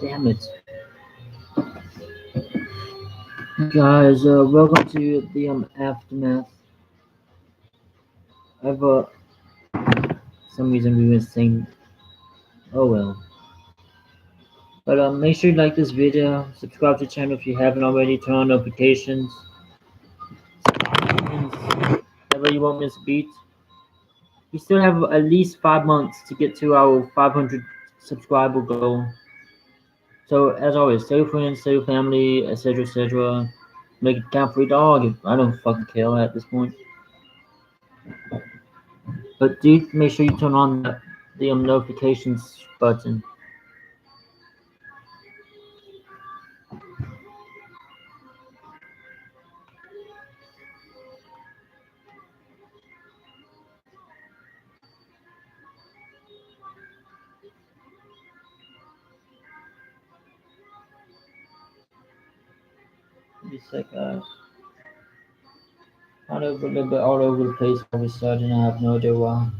Damn it. Guys, welcome to the aftermath. I've some reason we were saying, oh well. But make sure you like this video, subscribe to the channel if you haven't already, turn on notifications. Never you won't miss a beat. We still have at least 5 months to get to our 500 subscriber goal. So as always, tell your friends, tell your family, etc., etc. Make it count for your dog. I don't fucking care at this point. But do make sure you turn on the notifications button. Be sick, guys. A little bit all over the place all of a sudden. I have no idea why.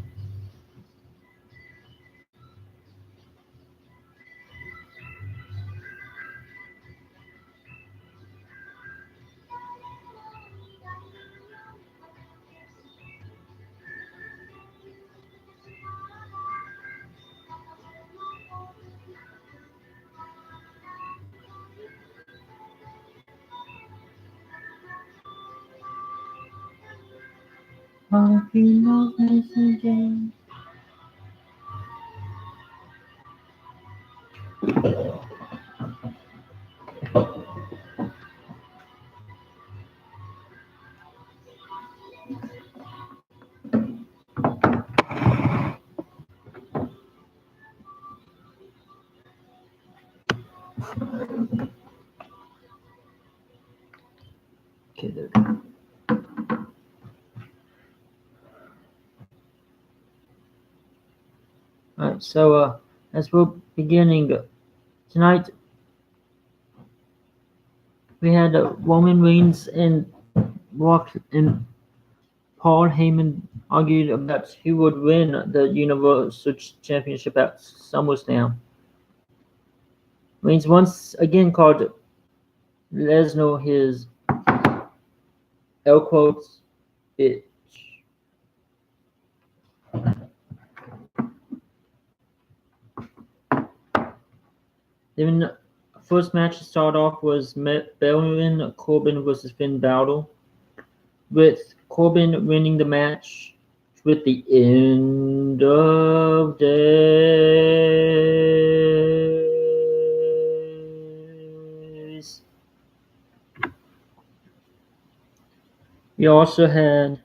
Okay, there we go. Alright, so as we're beginning tonight, we had Roman Reigns and Rock and Paul Heyman argued about who would win the Universal Championship at SummerSlam. Reigns once again called Lesnar his air quotes bitch. Then the first match to start off was Baron Corbin versus Finn Balor, with Corbin winning the match with the end of days. We also had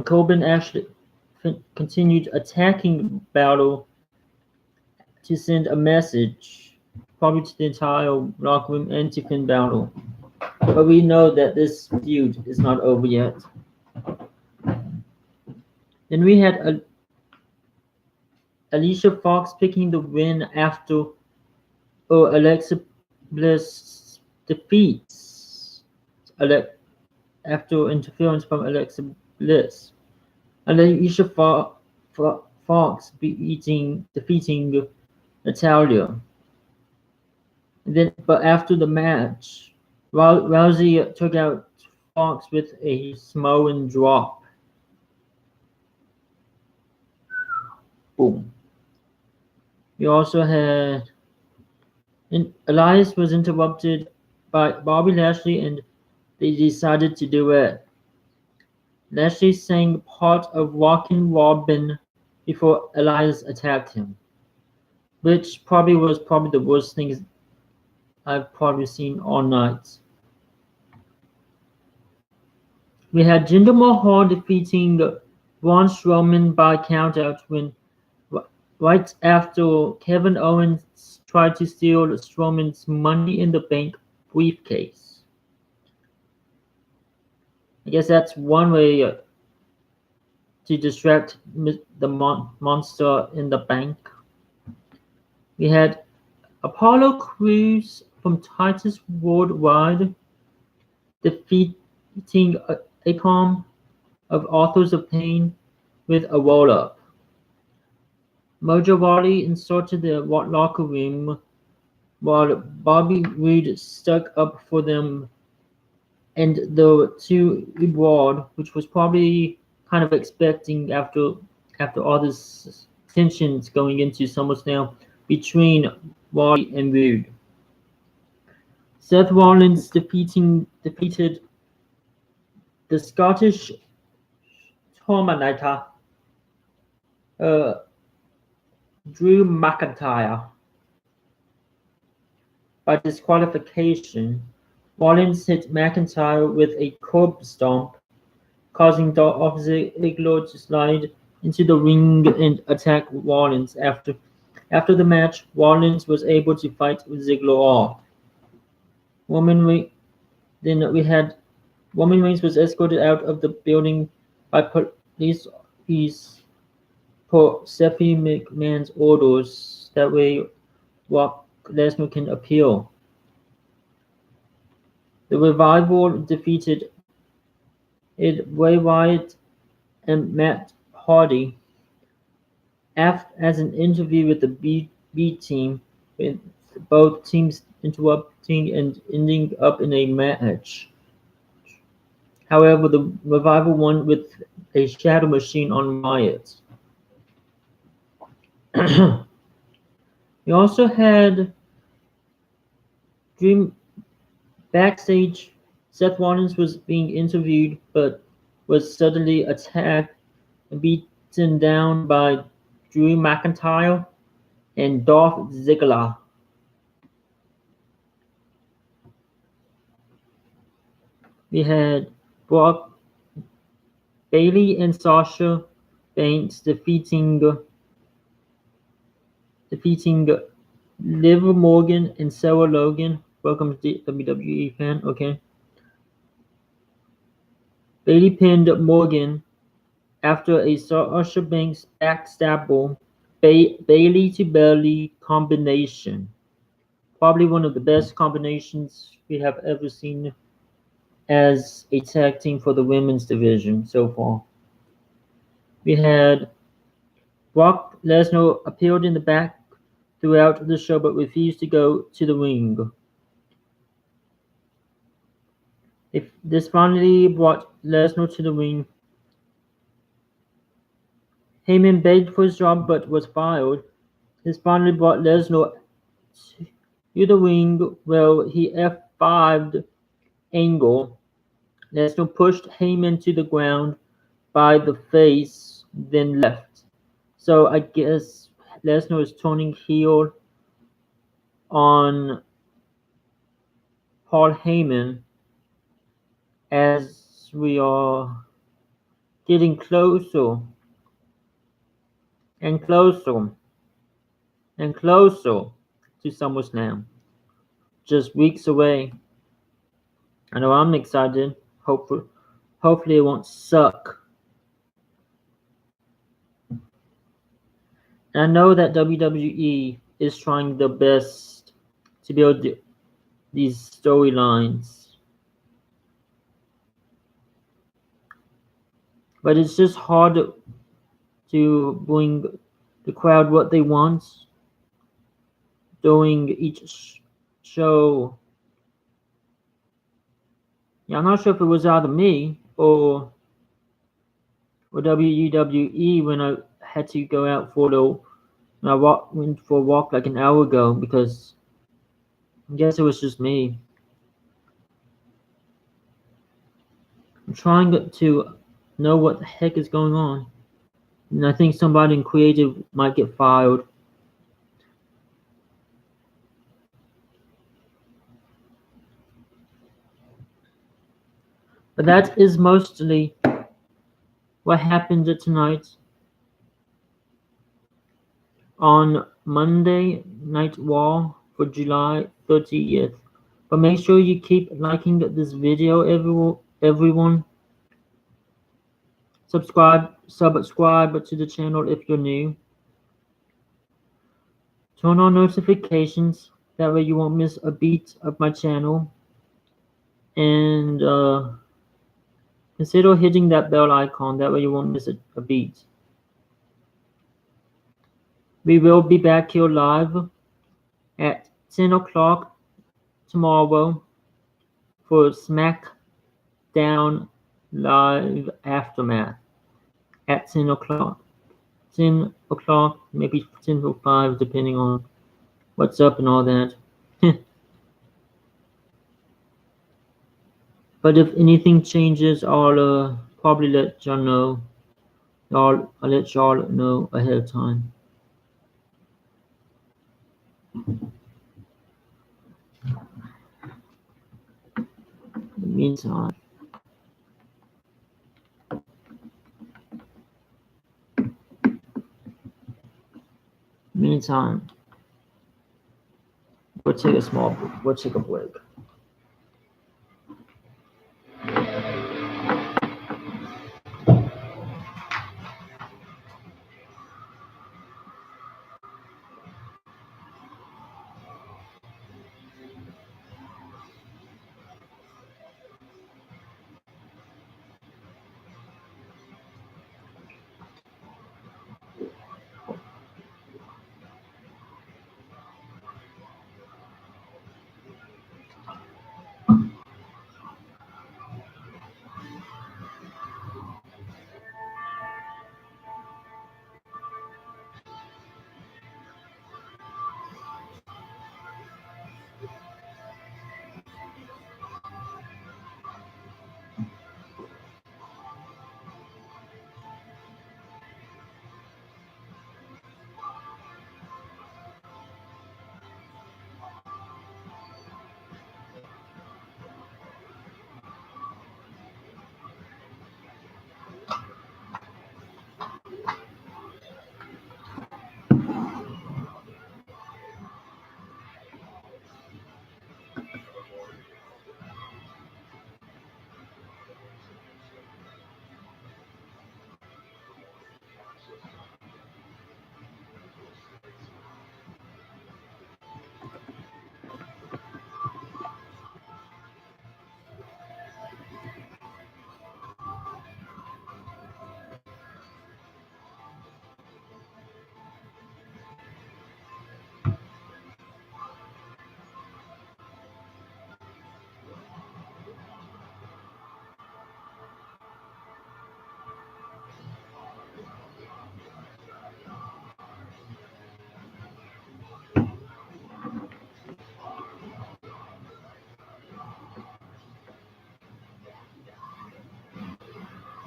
Corbin actually continued attacking Balor to send a message, probably to the entire locker room and to Finn Balor. But we know that this feud is not over yet. Then we had Alicia Fox picking the win after Alexa Bliss defeats after interference from Alexa Bliss. Alicia Fox defeating Natalia. But after the match, Rousey took out Fox with a Samoan drop. Boom. We also had Elias was interrupted by Bobby Lashley, and they decided to duet. Lashley sang part of Rockin' Robin before Elias attacked him, which was the worst thing I've probably seen all night. We had Jinder Mahal defeating Braun Strowman by countout right after Kevin Owens tried to steal Strowman's Money in the Bank briefcase. I guess that's one way to distract the monster in the bank. We had Apollo Crews from Titus Worldwide defeating Akon of Authors of Pain with a roll-up. Mojo Rawley insulted the locker room while Bobby Roode stuck up for them, and the two abroad, which was probably kind of expecting after all this tensions going into SummerSlam between Rawley and Roode. Seth Rollins defeated the Scottish Terminator, uh, Drew McIntyre, by disqualification. Rollins hit McIntyre with a curb stomp, causing Dolph Ziggler to slide into the ring and attack Rollins. After the match, Rollins was able to fight Ziggler off. Then we had Roman Reigns was escorted out of the building by police per Stephanie McMahon's orders. That way, Brock Lesnar can appeal. The Revival defeated Bray Wyatt and Matt Hardy as an interview with the B team, with both teams interrupting and ending up in a match. However, the Revival won with a Shadow Machine on Wyatt. We also had Dream backstage. Seth Rollins was being interviewed, but was suddenly attacked and beaten down by Drew McIntyre and Dolph Ziggler. We had Brock Bailey and Sasha Banks defeating Liv Morgan and Sarah Logan. Welcome to WWE fan, okay. Bailey pinned Morgan after a Sasha Banks backstabber Bailey to belly combination. Probably one of the best combinations we have ever seen as a tag team for the women's division so far. We had Brock Lesnar appeared in the back throughout the show but refused to go to the ring. This finally brought Lesnar to the ring. Heyman begged for his job but was fired. This finally brought Lesnar to the ring where he F5'd Angle. Lesnar pushed Heyman to the ground by the face, then left. So I guess Lesnar is turning heel on Paul Heyman as we are getting closer and closer and closer to SummerSlam. Just weeks away. I know I'm excited. Hopefully it won't suck. And I know that WWE is trying their best to build these storylines. But it's just hard to bring the crowd what they want during each show. Yeah, I'm not sure if it was either me or WWE when I had to go out for went for a walk like an hour ago, because I guess it was just me. I'm trying to know what the heck is going on. And I think somebody in creative might get fired. But that is mostly what happened tonight on Monday Night Raw for July 30th. But make sure you keep liking this video, everyone. Subscribe to the channel if you're new. Turn on notifications, that way you won't miss a beat of my channel. And consider hitting that bell icon, that way you won't miss a beat. We will be back here live at 10 o'clock tomorrow for SmackDown Live Aftermath at 10 o'clock. 10 o'clock, maybe 10 to 5, depending on what's up and all that. But if anything changes, I'll probably let y'all know. I'll let y'all know ahead of time. In the meantime, we'll take a break.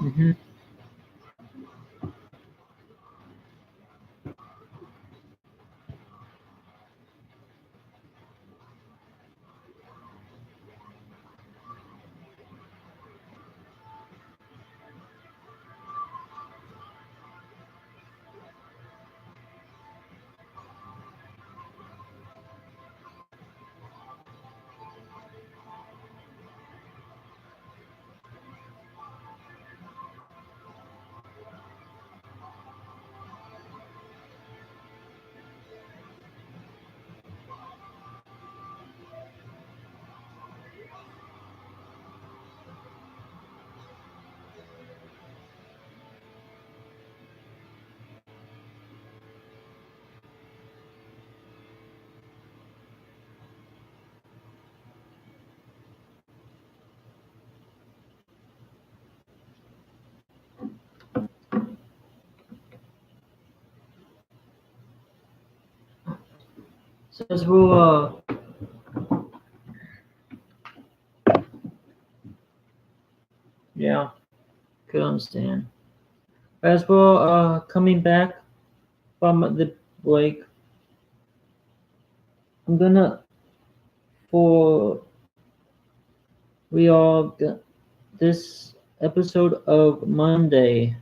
Mm-hmm. So as we'll yeah, could understand. As we're coming back from the break, I'm gonna for we are this episode of Monday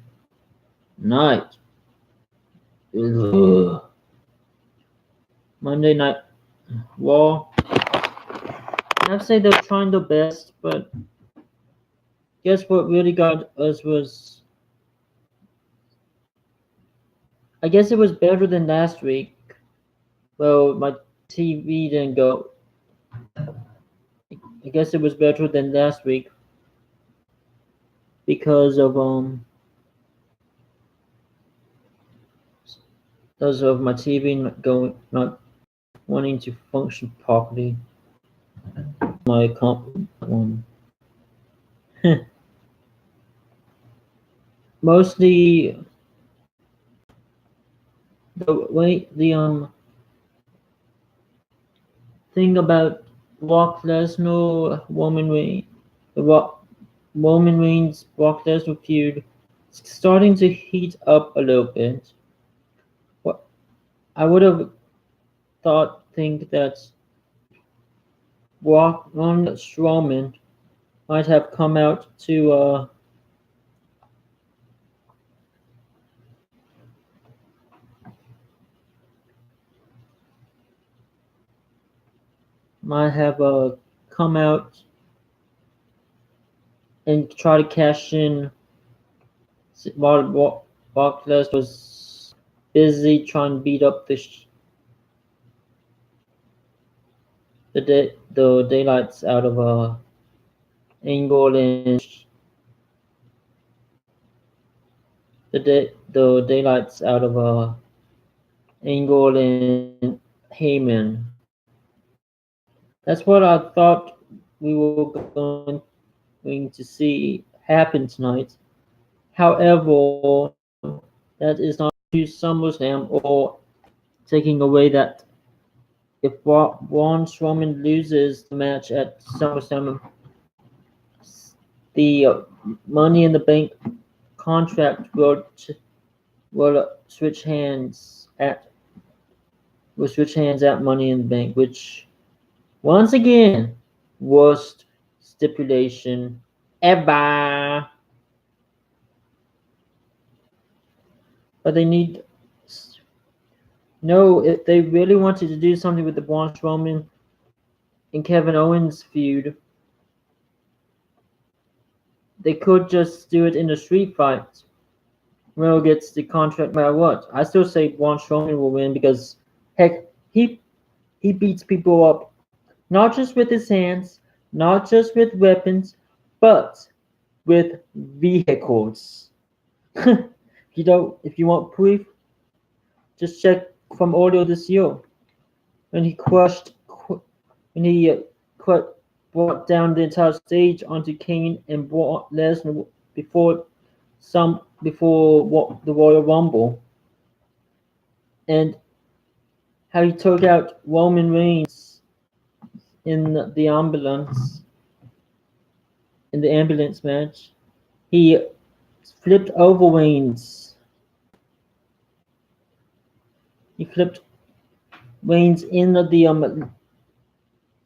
night. Ugh. Monday Night Raw. I'd say they're trying their best, but guess what really got us was, I guess it was better than last week. Well, my TV didn't go. I guess it was better than last week because of Those of my TV not wanting to function properly. My account one. Mostly the thing about Brock Lesnar, Roman Reigns Brock Lesnar feud is starting to heat up a little bit. What I would have think that Braun Strowman might have come out to might have come out and try to cash in while Brock Lesnar was busy trying to beat up the daylights out of Angle and the daylights out of Angle and Heyman. That's what I thought we were going to see happen tonight. However, that is not to SummerSlam or taking away that if Braun Strowman loses the match at SummerSlam, the Money in the Bank contract will switch hands at Money in the Bank, which once again worst stipulation ever. But they need no, if they really wanted to do something with the Braun Strowman and Kevin Owens feud, they could just do it in a street fight. Will gets the contract no matter what. I still say Braun Strowman will win because heck, he beats people up not just with his hands, not just with weapons, but with vehicles. If you want proof, just check from earlier this year when he brought down the entire stage onto Kane and Brock Lesnar before the Royal Rumble, and how he took out Roman Reigns in the ambulance match. He flipped over Reigns. He flipped Reigns in the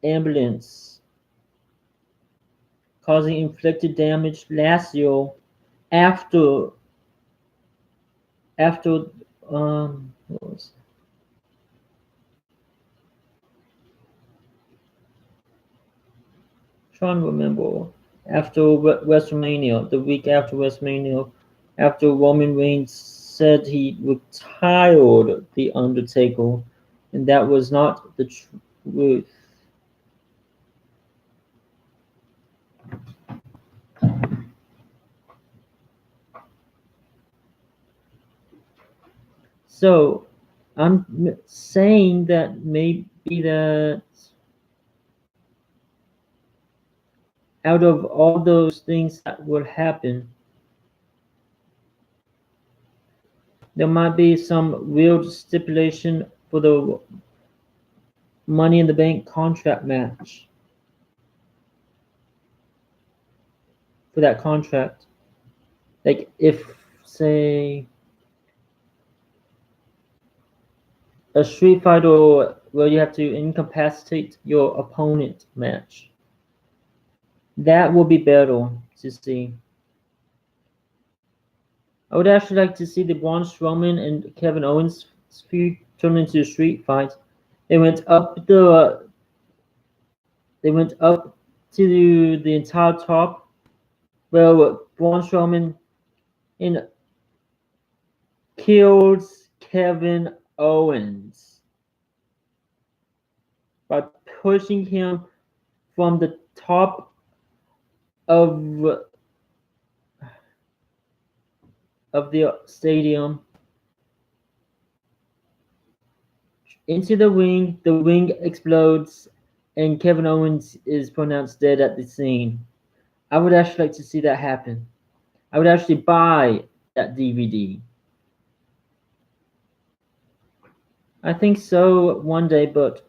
ambulance, causing inflicted damage last year after what was trying to remember after WrestleMania, the week after WrestleMania, after Roman Reigns said he retired The Undertaker, and that was not the truth. So, I'm saying that maybe that out of all those things that will happen, there might be some weird stipulation for the Money in the Bank contract match. For that contract. Like if, say, a street fighter where you have to incapacitate your opponent match. That will be better to see. I would actually like to see the Braun Strowman and Kevin Owens feud turn into a street fight. They went up to the entire top. Well, Braun Strowman kills Kevin Owens by pushing him from the top of the stadium into the ring explodes, and Kevin Owens is pronounced dead at the scene. I would actually like to see that happen. I would actually buy that DVD. I think so one day, but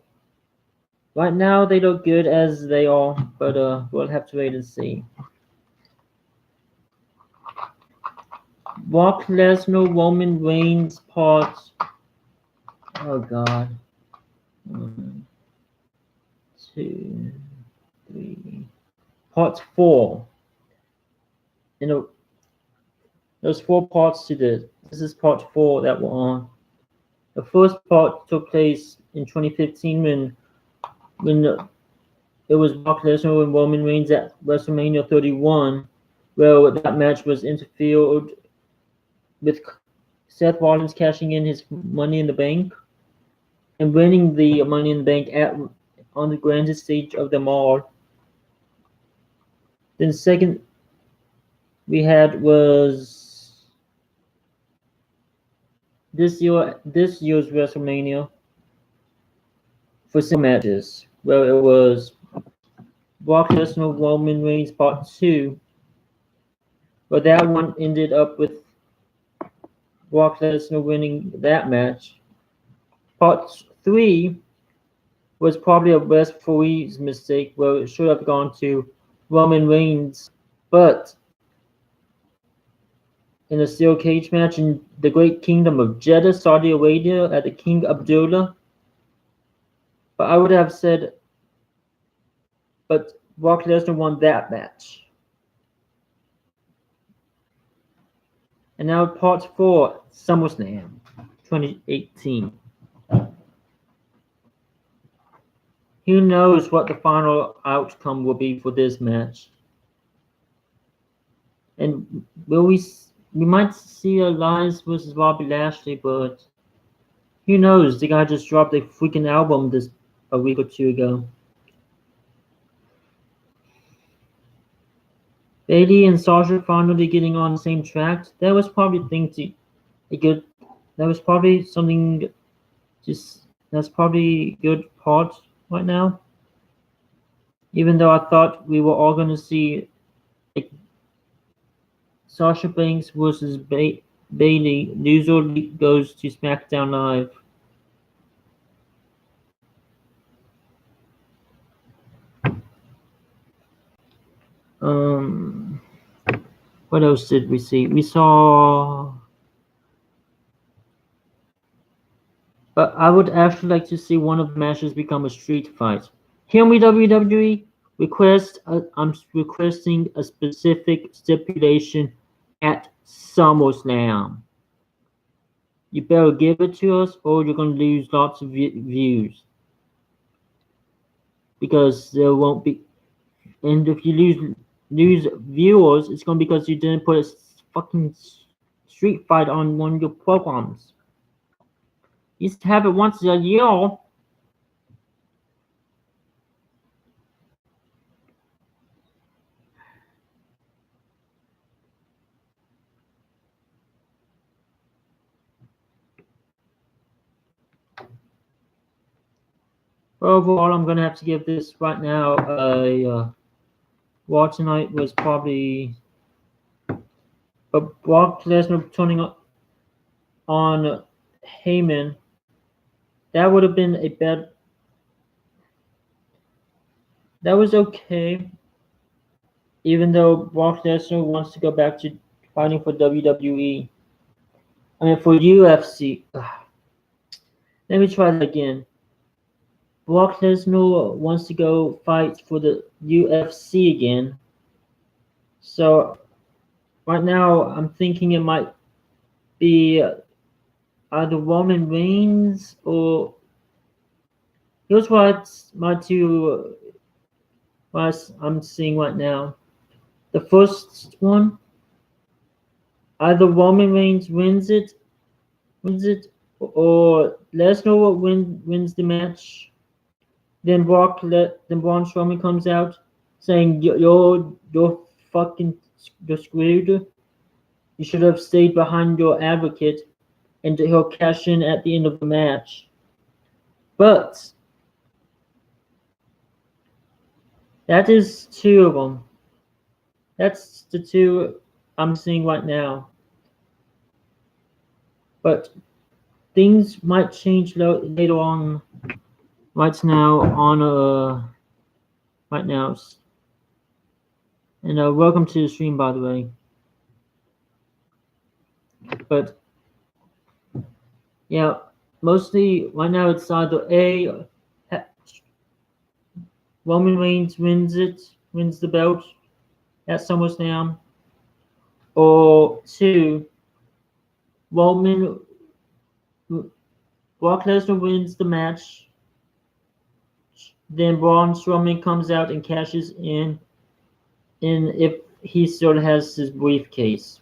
right now they look good as they are, but we'll have to wait and see. Brock Lesnar, Roman Reigns part. Oh God. 1, 2, 3. Part 4. You know, there's 4 parts to this. This is part 4 that we're on. The first part took place in 2015 when it was Brock Lesnar and Roman Reigns at WrestleMania 31, where that match was interfered with Seth Rollins cashing in his Money in the Bank and winning the Money in the Bank on the grandest stage of them all. Then second we had was this year's WrestleMania for 6 matches, where it was Brock Lesnar Roman Reigns Part 2, but that one ended up with Brock Lesnar winning that match. Part 3 was probably a referee's mistake, where it should have gone to Roman Reigns, but in a steel cage match in the Great Kingdom of Jeddah, Saudi Arabia, at the King Abdullah. But I would have said, but Brock Lesnar won that match. And now part 4, SummerSlam 2018. Who knows what the final outcome will be for this match? And we might see Elias versus Bobby Lashley, but who knows? The guy just dropped a freaking album a week or 2 ago. Bayley and Sasha finally getting on the same track. That was probably That was probably something. That's probably good part right now. Even though I thought we were all going to see like, Sasha Banks versus Bayley. Loser goes to SmackDown Live. What else did we see? We saw. But I would actually like to see one of the matches become a street fight. Hear me, WWE. I'm requesting a specific stipulation at SummerSlam. You better give it to us, or you're going to lose lots of views. Because there won't be. And if you lose viewers, it's going to be because you didn't put a fucking street fight on one of your programs. You used to have it once a year. Overall, I'm going to have to give this right now a Raw tonight was probably. But Brock Lesnar turning on Heyman, that would have been a bad. That was okay. Even though Brock Lesnar wants to go back to fighting for WWE. I mean, for UFC. Let me try that again. Brock Lesnar wants to go fight for the UFC again. So, right now, I'm thinking it might be either Roman Reigns or. Here's what I'm seeing right now. The first one, either Roman Reigns wins it, or Lesnar wins the match. Then Braun Strowman comes out saying you're screwed. You should have stayed behind your advocate, and he'll cash in at the end of the match. But that is two of them. That's the two I'm seeing right now. But things might change later on. Right now right now. And welcome to the stream, by the way. But yeah, mostly right now it's either A, Roman Reigns wins the belt at SummerSlam, or two, Roman Brock Lesnar wins the match, then Braun Strowman comes out and cashes in if he still has his briefcase.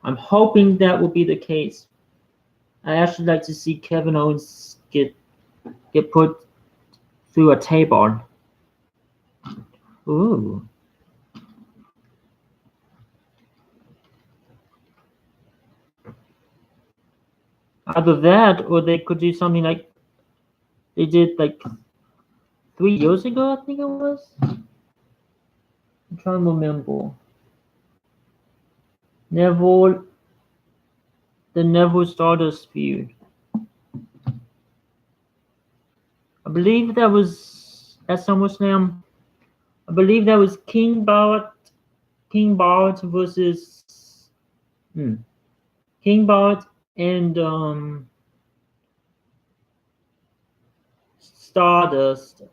I'm hoping that will be the case. I actually like to see Kevin Owens get put through a table. Ooh. Either that, or they could do something like they did like 3 years ago, I think it was. I'm trying to remember. The Neville Stardust feud. I believe that was at SummerSlam. I believe that was King Barrett versus King Barrett and Stardust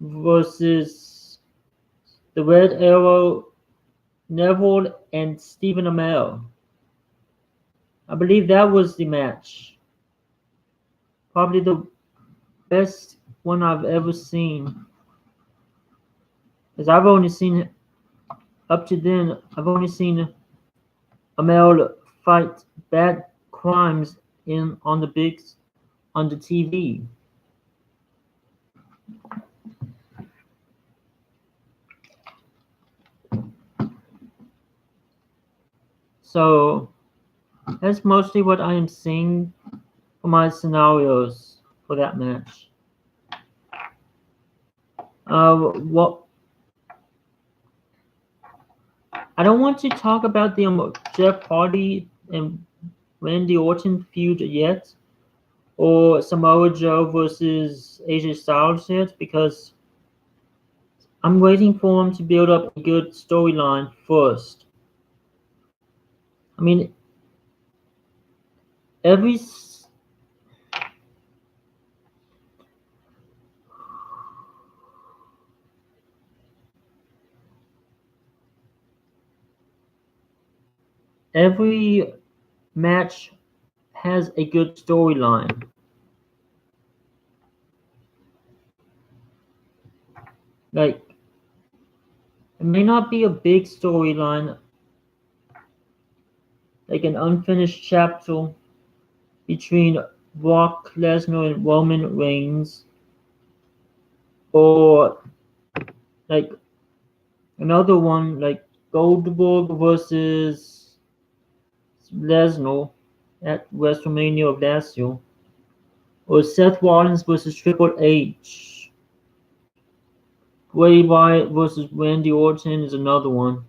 versus the Red Arrow, Neville, and Stephen Amell. I believe that was the match. Probably the best one I've ever seen. Because I've only seen, up to then, I've only seen Amell fight bad crimes on the TV. So that's mostly what I am seeing for my scenarios for that match. What I don't want to talk about the Jeff Hardy and Randy Orton feud yet, or Samoa Joe versus AJ Styles yet, because I'm waiting for him to build up a good storyline first. I mean, every match has a good storyline. Like, it may not be a big storyline, like an unfinished chapter between Brock Lesnar and Roman Reigns, or like another one like Goldberg versus Lesnar at WrestleMania of last year, or Seth Rollins versus Triple H. Bray Wyatt versus Randy Orton is another one.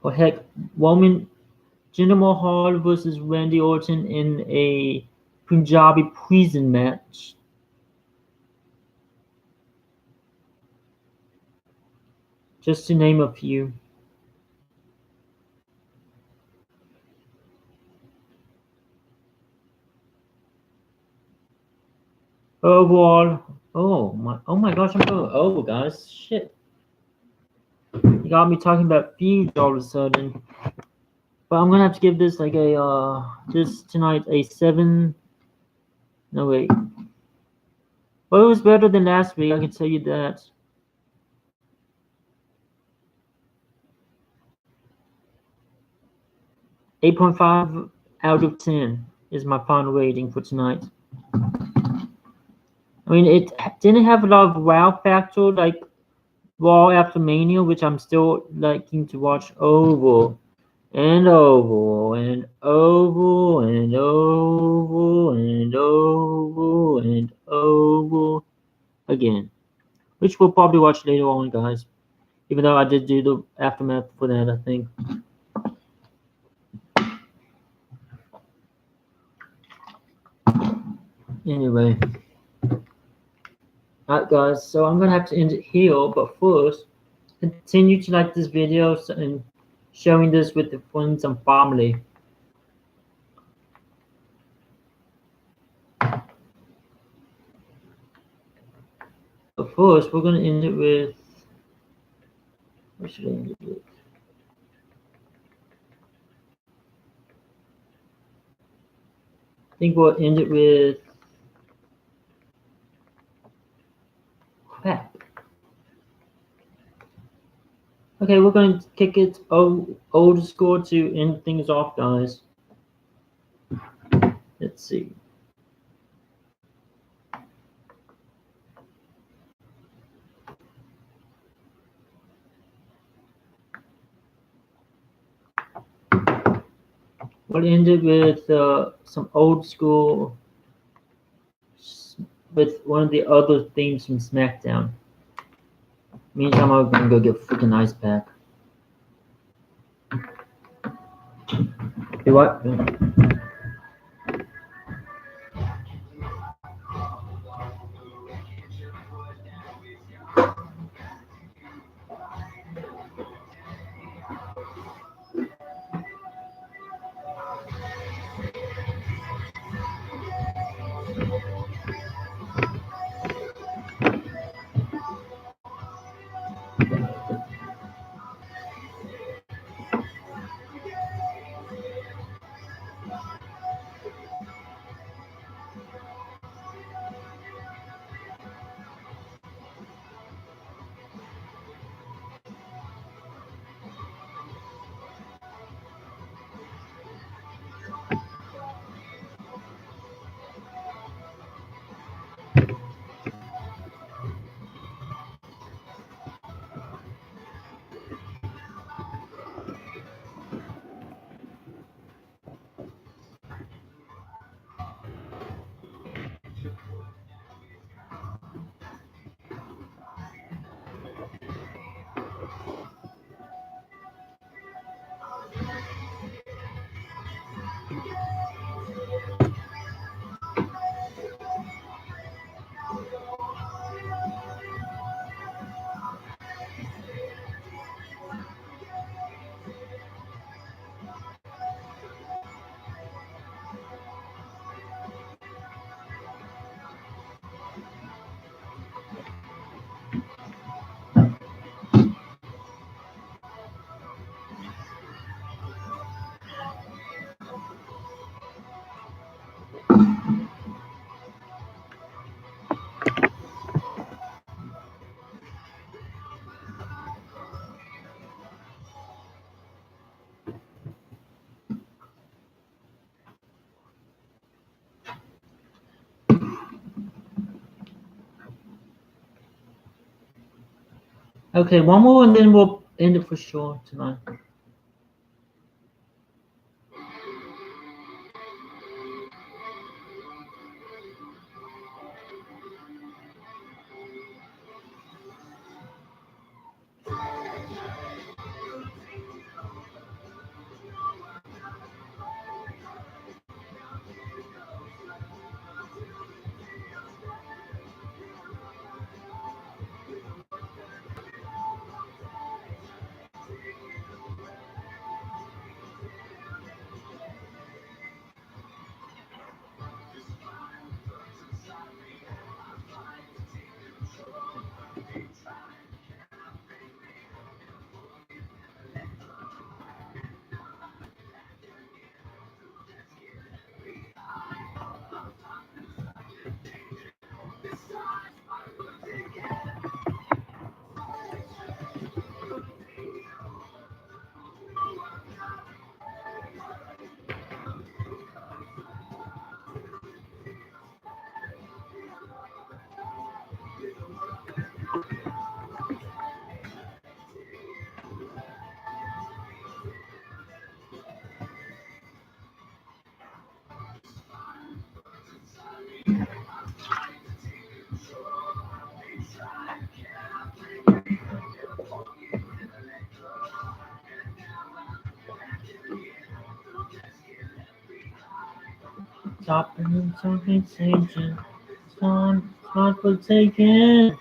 Or heck, Jinder Mahal versus Randy Orton in a Punjabi prison match. Just to name a few. Overall, oh my gosh, I'm going over, guys. Shit. You got me talking about feuds all of a sudden. But I'm gonna have to give this like this tonight a 7. No wait. Well, it was better than last week, I can tell you that. $8.5 out of 10 is my final rating for tonight. I mean, it didn't have a lot of wow factor like Raw after Mania, which I'm still liking to watch over and oval and oval and oval and oval and oval again, which we'll probably watch later on, guys. Even though I did do the aftermath for that, I think. Anyway, alright, guys. So I'm gonna have to end it here, but first, continue to like this video and sharing this with your friends and family. But first, we're gonna end it with. What should I end it with? I think we'll end it with. Crap. Okay, we're going to kick it old score to end things off, guys. Let's see. We'll end it with some old school with one of the other themes from SmackDown. Meantime, I'm gonna go get a freaking ice pack. Hey, what? Okay, one more and then we'll end it for sure tonight. Stop and something Satan. Start for taken.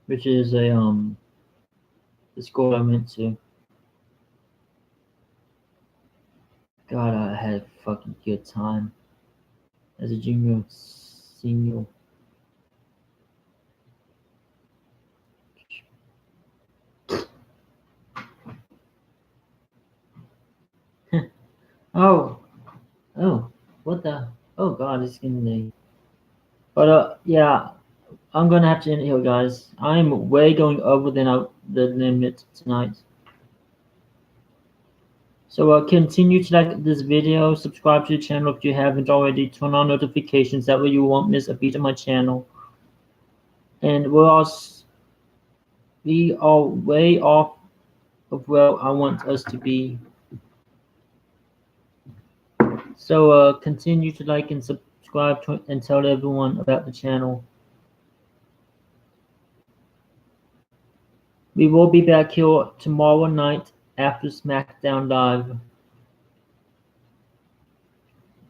Which is the school I went to. God, I had a fucking good time as a junior, senior. Oh, what the? Oh God, it's getting late. But yeah, I'm gonna have to end it here, guys. I'm way going over the limit tonight. So continue to like this video, subscribe to the channel if you haven't already, turn on notifications, that way you won't miss a beat of my channel. And we are way off of where I want us to be. So continue to like and subscribe and tell everyone about the channel. We will be back here tomorrow night after SmackDown Live.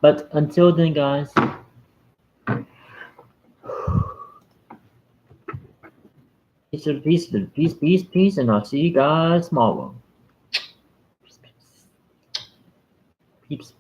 But until then, guys, peace, and I'll see you guys tomorrow. Peace.